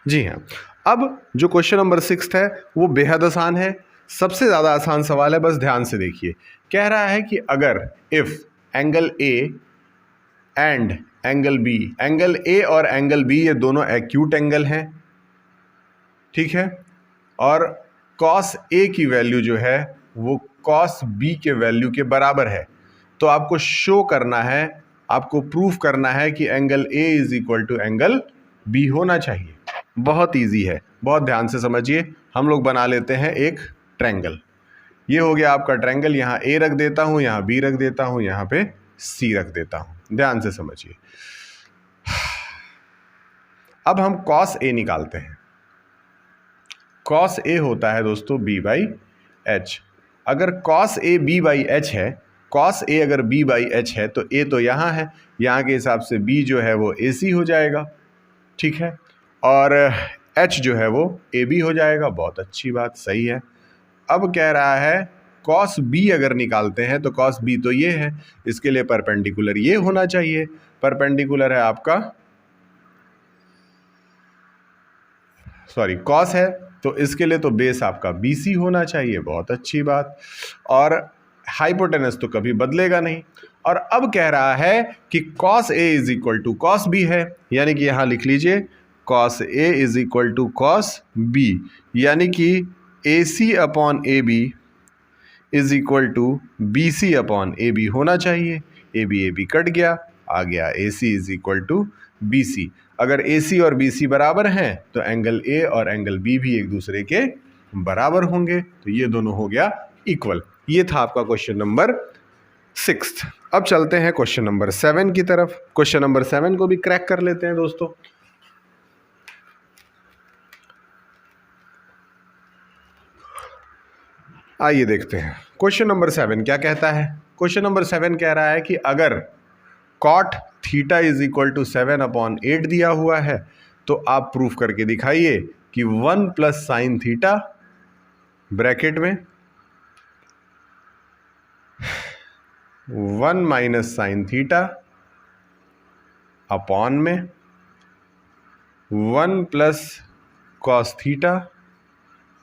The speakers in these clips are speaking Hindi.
जी हाँ। अब जो क्वेश्चन नंबर 6 है वो बेहद आसान है, सबसे ज़्यादा आसान सवाल है, बस ध्यान से देखिए। कह रहा है कि अगर if angle A and angle B, angle A और एंगल बी ये दोनों एक्यूट एंगल हैं, ठीक है, और कॉस ए की वैल्यू जो है वो कॉस बी के वैल्यू के बराबर है, तो आपको शो करना है, आपको प्रूफ करना है कि angle A is equal to angle B होना चाहिए। बहुत इजी है, बहुत ध्यान से समझिए। हम लोग बना लेते हैं एक ट्रायंगल। ये हो गया आपका ट्रायंगल, यहाँ ए रख देता हूँ, यहाँ बी रख देता हूँ, यहाँ पे सी रख देता हूँ। ध्यान से समझिए। अब हम कॉस ए निकालते हैं। कॉस ए होता है दोस्तों बी बाई एच। अगर cos A B by H है, कॉस ए अगर बी बाई एच है तो ए तो यहाँ है, यहाँ के हिसाब से बी जो है वो ए सी हो जाएगा, ठीक है, और एच जो है वो ए बी हो जाएगा। बहुत अच्छी बात, सही है। अब कह रहा है कॉस बी अगर निकालते हैं तो कॉस बी तो ये है, इसके लिए परपेंडिकुलर ये होना चाहिए। परपेंडिकुलर है आपका, सॉरी कॉस है, तो इसके लिए तो बेस आपका बी सी होना चाहिए। बहुत अच्छी बात। और हाइपोटेनस तो कभी बदलेगा नहीं। और अब कह रहा है कि cos A is equal to cos B है, यानी कि यहाँ लिख लीजिए cos A is equal to cos B, यानी कि A C upon A B is equal to B C upon A B होना चाहिए। ए बी कट गया, आ गया A C is equal to B C. अगर ए सी और बी सी बराबर हैं तो एंगल ए और एंगल बी भी एक दूसरे के बराबर होंगे, तो ये दोनों हो गया इक्वल। ये था आपका क्वेश्चन नंबर 6। अब चलते हैं क्वेश्चन नंबर 7 की तरफ। क्वेश्चन नंबर 7 को भी क्रैक कर लेते हैं दोस्तों। आइए देखते हैं क्वेश्चन नंबर 7 क्या कहता है। क्वेश्चन नंबर 7 कह रहा है कि अगर cot theta is equal to 7/8 दिया हुआ है तो आप प्रूफ करके दिखाइए कि 1 प्लस साइन थीटा ब्रैकेट में 1 माइनस साइन थीटा अपॉन में 1 प्लस कॉस थीटा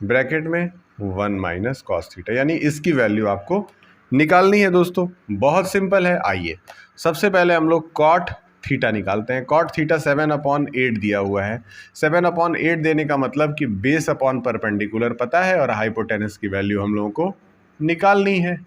ब्रैकेट में 1 माइनस कॉस थीटा, यानी इसकी वैल्यू आपको निकालनी है दोस्तों। बहुत सिंपल है। आइए सबसे पहले हम लोग कॉट थीटा निकालते हैं। कॉट थीटा 7/8 दिया हुआ है। 7/8 देने का मतलब कि बेस अपॉन परपेंडिकुलर पता है और हाइपोटेनस की वैल्यू हम लोगों को निकालनी है।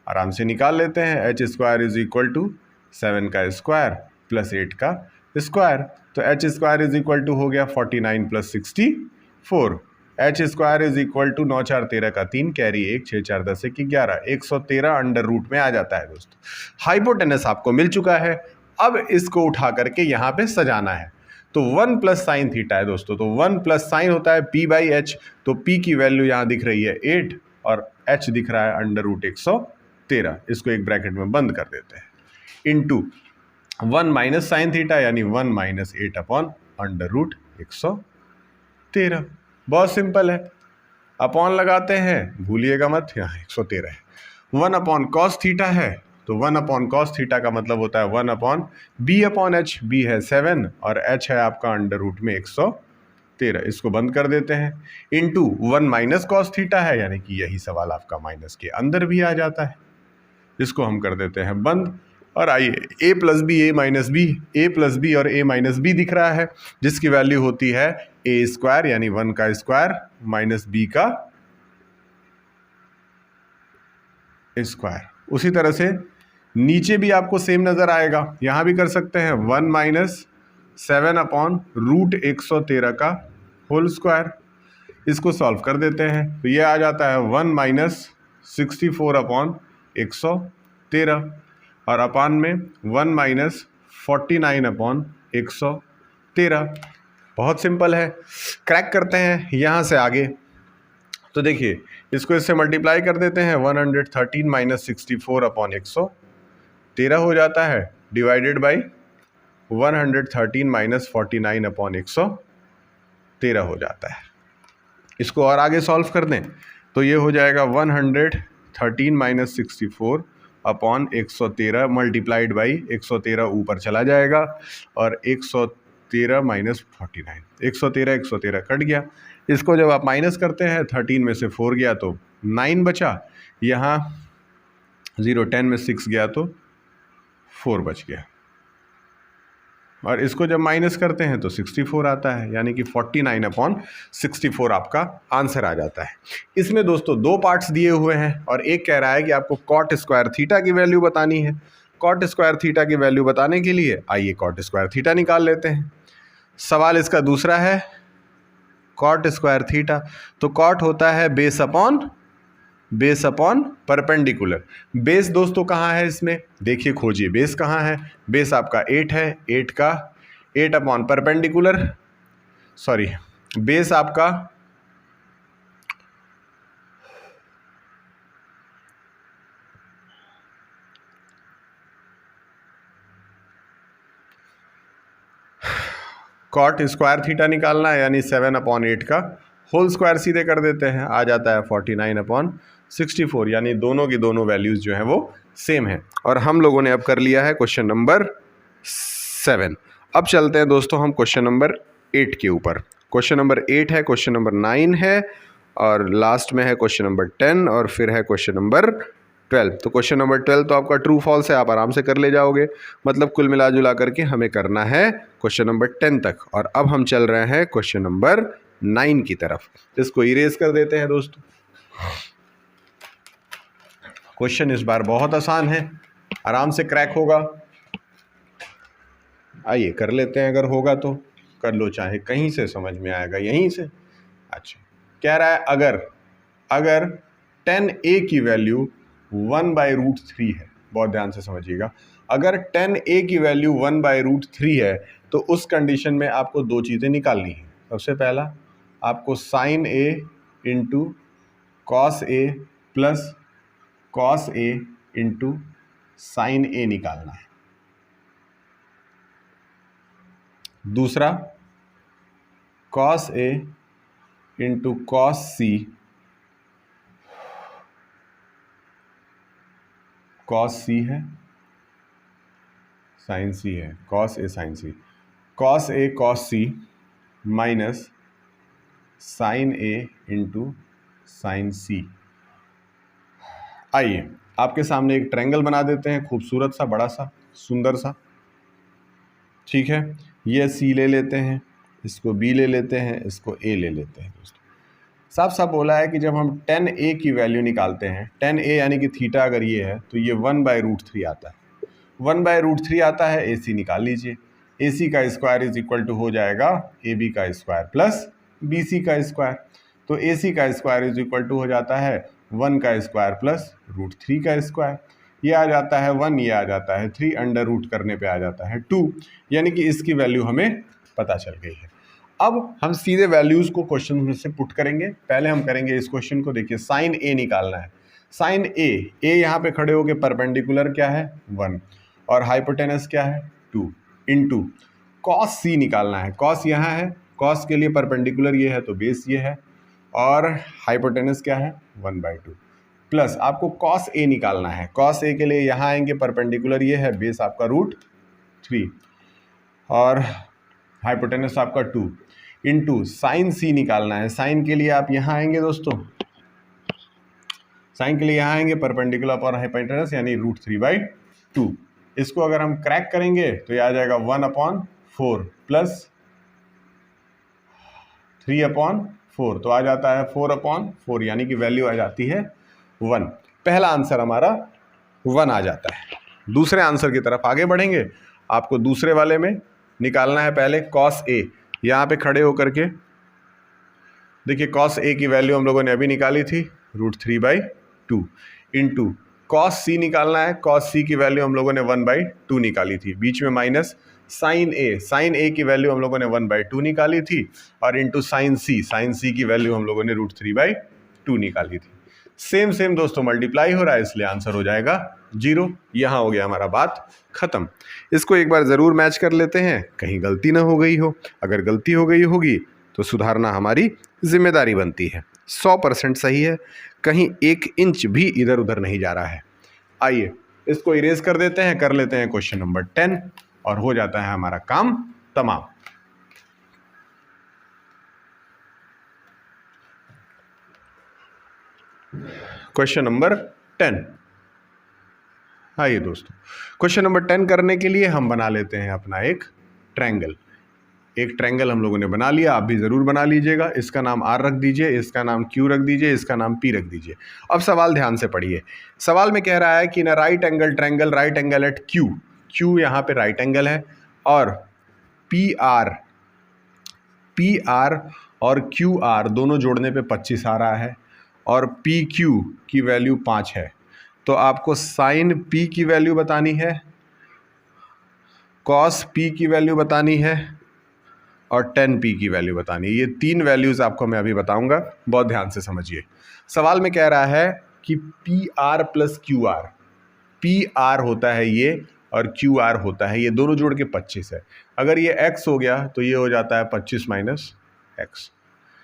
आराम से निकाल लेते हैं। H square is equal to 7 का स्क्वायर प्लस 8 का स्क्वायर, तो H square is equal to हो गया 49 plus 64। H square is equal to 9 4 13 का 3, कैरी 1, 6 4 10 1 11, 113 अंडर रूट में आ जाता है दोस्तों। हाइपोटेनस आपको मिल चुका है। अब इसको उठा करके यहाँ पे सजाना है, तो 1 प्लस साइन थीटा है दोस्तों, तो 1 प्लस साइन होता है p बाई एच, तो p की वैल्यू यहाँ दिख रही है 8 और h दिख रहा है अंडर रूट 113। इसको एक ब्रैकेट में बंद कर देते हैं, इंटू 1 माइनस साइन थीटा यानी 1 माइनस 8 अपॉन अंडर रूट 113। बहुत सिंपल है। अपॉन लगाते हैं, भूलिएगा मत, यहाँ 113 है। 1 अपॉन कॉस थीटा है, तो 1 अपॉन कॉस थीटा का मतलब होता है 1 upon B upon H. B है 7 और एच है आपका अंडर रूट में 113। इसको बंद कर देते हैं, इंटू 1 माइनस कॉस थीटा है, यानी कि यही सवाल आपका माइनस के अंदर भी आ जाता है। इसको हम कर देते हैं बंद। और आइए a plus B A minus B, A plus B और a माइनस बी दिख रहा है, जिसकी वैल्यू होती है a स्क्वायर यानी 1 का स्क्वायर माइनस b का स्क्वायर। उसी तरह से नीचे भी आपको सेम नजर आएगा, यहां भी कर सकते हैं 1 माइनस 7 अपॉन रूट 113 का होल स्क्वायर। इसको सॉल्व कर देते हैं, तो ये आ जाता है 1 माइनस 64 अपॉन 113 और अपान में 1 माइनस 49 अपॉन 113। बहुत सिंपल है। क्रैक करते हैं यहाँ से आगे, तो देखिए इसको इससे मल्टीप्लाई कर देते हैं, 113 माइनस 64 अपॉन 113 हो जाता है, डिवाइडेड बाई 113 माइनस 49 अपॉन 113 हो जाता है। इसको और आगे सॉल्व कर दें तो ये हो जाएगा 113 माइनस 64 अपॉन 113 मल्टीप्लाइड बाई 113 ऊपर चला जाएगा और 113 माइनस 49, 113 कट गया। इसको जब आप माइनस करते हैं 13 में से 4 गया तो 9 बचा, यहाँ 0 10 में 6 गया तो 4 बच गया, और इसको जब माइनस करते हैं तो 64 आता है, यानी कि 49/64 आपका आंसर आ जाता है। इसमें दोस्तों दो पार्ट्स दिए हुए हैं और एक कह रहा है कि आपको कॉट स्क्वायर थीटा की वैल्यू बतानी है। कॉट स्क्वायर थीटा की वैल्यू बताने के लिए आइए कॉट स्क्वायर थीटा निकाल लेते हैं। सवाल इसका दूसरा है कॉट स्क्वायर थीटा, तो कॉट होता है बेस अपॉन परपेंडिकुलर। बेस दोस्तों कहाँ है इसमें, देखिए खोजिए बेस कहाँ है। बेस आपका 8 है, 8 अपॉन परपेंडिकुलर, सॉरी बेस आपका कॉट स्क्वायर थीटा निकालना है, यानी 7/8 का होल स्क्वायर सीधे कर देते हैं, आ जाता है 49/64, यानी दोनों की दोनों वैल्यूज़ जो हैं वो सेम है। और हम लोगों ने अब कर लिया है क्वेश्चन नंबर 7। अब चलते हैं दोस्तों हम क्वेश्चन नंबर 8 के ऊपर। क्वेश्चन नंबर 8 है, क्वेश्चन नंबर 9 है, और लास्ट में है क्वेश्चन नंबर 10, और फिर है क्वेश्चन नंबर 12। तो क्वेश्चन नंबर 12 तो आपका ट्रू फॉल्स है, आप आराम से कर ले जाओगे। मतलब कुल मिला जुला करके हमें करना है क्वेश्चन नंबर 10 तक, और अब हम चल रहे हैं क्वेश्चन नंबर 9 की तरफ। इसको इरेज कर देते हैं दोस्तों। क्वेश्चन इस बार बहुत आसान है, आराम से क्रैक होगा। आइए कर लेते हैं, अगर होगा तो कर लो, चाहे कहीं से समझ में आएगा यहीं से। अच्छा, कह रहा है अगर 10a की वैल्यू 1/√3 है, बहुत ध्यान से समझिएगा। अगर 10a की वैल्यू 1/√3 है तो उस कंडीशन में आपको दो चीज़ें निकालनी है। सबसे पहला आपको sine a into cos a plus cos a into sine a निकालना है। दूसरा cos a into cos c, cos c है, साइन c है, cos a sine c, cos a cos c minus sine a into sine c। आइए आपके सामने एक ट्रायंगल बना देते हैं, खूबसूरत सा, बड़ा सा, सुंदर सा। ठीक है, ये c ले लेते हैं, इसको b ले लेते हैं, इसको a ले लेते हैं। दोस्तों साफ साफ बोला है कि जब हम 10a की वैल्यू निकालते हैं, 10a यानी कि थीटा अगर ये है तो ये 1/√3 आता है। 1/√3 आता है, ac निकाल लीजिए। ac का स्क्वायर इज इक्वल टू हो जाएगा ab का स्क्वायर प्लस bc का स्क्वायर। तो ac का स्क्वायर इज इक्वल टू हो जाता है 1 का स्क्वायर प्लस √3 का स्क्वायर। ये आ जाता है 1, ये आ जाता है 3, अंडर रूट करने पे आ जाता है 2, यानी कि इसकी वैल्यू हमें पता चल गई है। अब हम सीधे वैल्यूज़ को क्वेश्चन में से पुट करेंगे। पहले हम करेंगे इस क्वेश्चन को, देखिए साइन a निकालना है। साइन a यहाँ पे खड़े होके परपेंडिकुलर क्या है 1 और हाइपोटेनस क्या है 2 इंटू कॉस c निकालना है। कॉस यहाँ है, कॉस के लिए परपेंडिकुलर ये है तो बेस ये है, और हाइपोटेनस क्या है 1/2, प्लस आपको कॉस a निकालना है। कॉस a के लिए यहाँ आएंगे, परपेंडिकुलर ये है, बेस आपका √3 और हाइपोटेनस आपका 2 इंटू साइन c निकालना है। साइन के लिए आप यहाँ आएंगे दोस्तों, साइन के लिए यहाँ आएंगे, परपेंडिकुलर और हाइपोटेनस यानी √3/2। इसको अगर हम क्रैक करेंगे तो ये आ जाएगा 1/4 प्लस 3/4, तो आ जाता है 4/4, यानी कि वैल्यू आ जाती है 1। पहला आंसर हमारा 1 आ जाता है। दूसरे आंसर की तरफ आगे बढ़ेंगे। आपको दूसरे वाले में निकालना है पहले कॉस a। यहाँ पे खड़े होकर के देखिए कॉस a की वैल्यू हम लोगों ने अभी निकाली थी √3/2 इंटू कॉस c निकालना है। कॉस c की वैल्यू हम लोगों ने 1/2 निकाली थी, बीच में माइनस साइन a की वैल्यू हम लोगों ने 1/2 निकाली थी, और इंटू साइन c की वैल्यू हम लोगों ने √3/2 निकाली थी। सेम सेम दोस्तों मल्टीप्लाई हो रहा है, इसलिए आंसर हो जाएगा 0। यहाँ हो गया हमारा बात खत्म। इसको एक बार ज़रूर मैच कर लेते हैं, कहीं गलती ना हो गई हो। अगर गलती हो गई होगी तो सुधारना हमारी जिम्मेदारी बनती है। 100% सही है, कहीं 1 इंच भी इधर उधर नहीं जा रहा है। आइए इसको इरेज कर देते हैं, कर लेते हैं क्वेश्चन नंबर 10, और हो जाता है हमारा काम तमाम। Question number 10। आइए दोस्तों, क्वेश्चन नंबर 10 करने के लिए हम बना लेते हैं अपना एक ट्रायंगल। एक ट्रायंगल हम लोगों ने बना लिया, आप भी ज़रूर बना लीजिएगा। इसका नाम R रख दीजिए, इसका नाम Q रख दीजिए, इसका नाम P रख दीजिए। अब सवाल ध्यान से पढ़िए। सवाल में कह रहा है कि ना right angle triangle, right angle at Q, Q यहाँ पे राइट एंगल है, और PR और QR दोनों जोड़ने पे 25 आ रहा है, और PQ की वैल्यू 5 है। तो आपको साइन P की वैल्यू बतानी है, कॉस P की वैल्यू बतानी है, और tan P की वैल्यू बतानी है। ये 3 वैल्यूज़ आपको मैं अभी बताऊंगा, बहुत ध्यान से समझिए। सवाल में कह रहा है कि PR प्लस QR, PR होता है ये और QR होता है ये, दोनों जोड़ के 25 है। अगर ये x हो गया तो ये हो जाता है 25 माइनस x,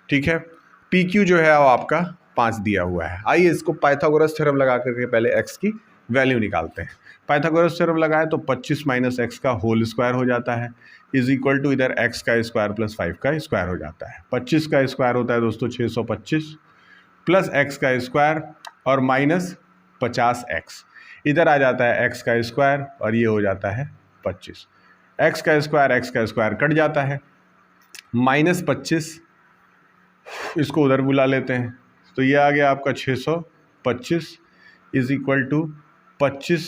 ठीक है। PQ जो है वो आपका 5 दिया हुआ है। आइए इसको पाइथागोरस थ्योरम लगा करके पहले x की वैल्यू निकालते हैं। पाइथागोरस थ्योरम लगाए तो 25 माइनस एक्स का होल स्क्वायर हो जाता है, इज इक्वल टू इधर x का स्क्वायर प्लस 5 का स्क्वायर हो जाता है। 25 का स्क्वायर होता है दोस्तों 625, प्लस x का स्क्वायर और माइनस 50x, इधर आ जाता है x का स्क्वायर और ये हो जाता है 25। x का स्क्वायर कट जाता है, माइनस 25 इसको उधर बुला लेते हैं, तो ये आ गया आपका 625 इज इक्वल टू 25,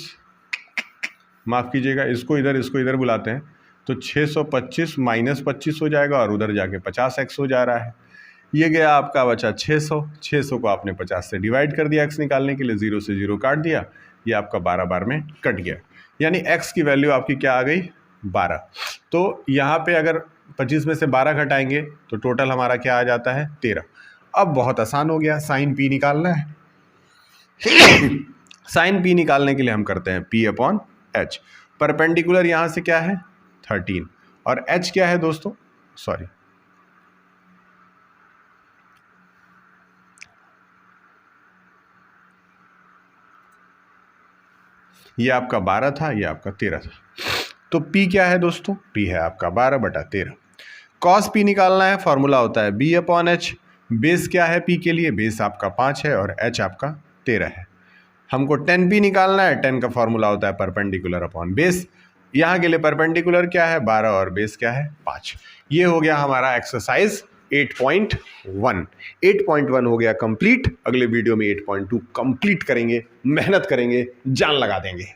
माफ़ कीजिएगा इसको इधर बुलाते हैं, तो 625 माइनस 25 हो जाएगा और उधर जाके 50x हो जा रहा है। ये गया आपका बचा 600 को आपने 50 से डिवाइड कर दिया x निकालने के लिए, 0 से 0 काट दिया, ये आपका 12 बार में कट गया, यानी x की वैल्यू आपकी क्या आ गई 12। तो यहाँ पे अगर 25 में से 12 घटाएंगे तो टोटल हमारा क्या आ जाता है 13। अब बहुत आसान हो गया, साइन P निकालना है। साइन P निकालने के लिए हम करते हैं P/H। परपेंडिकुलर यहाँ से क्या है 13, और H क्या है दोस्तों, सॉरी ये आपका 12 था, ये आपका 13 था, तो P क्या है दोस्तों, P है आपका 12/13। कॉस P निकालना है, फॉर्मूला होता है B/H। बेस क्या है P के लिए, बेस आपका 5 है और H आपका 13 है। हमको tan P निकालना है, tan का फॉर्मूला होता है परपेंडिकुलर अपॉन बेस। यहाँ के लिए परपेंडिकुलर क्या है 12 और बेस क्या है 5। ये हो गया हमारा एक्सरसाइज 8.1। 8.1 हो गया कंप्लीट। अगले वीडियो में 8.2 कंप्लीट करेंगे, मेहनत करेंगे, जान लगा देंगे।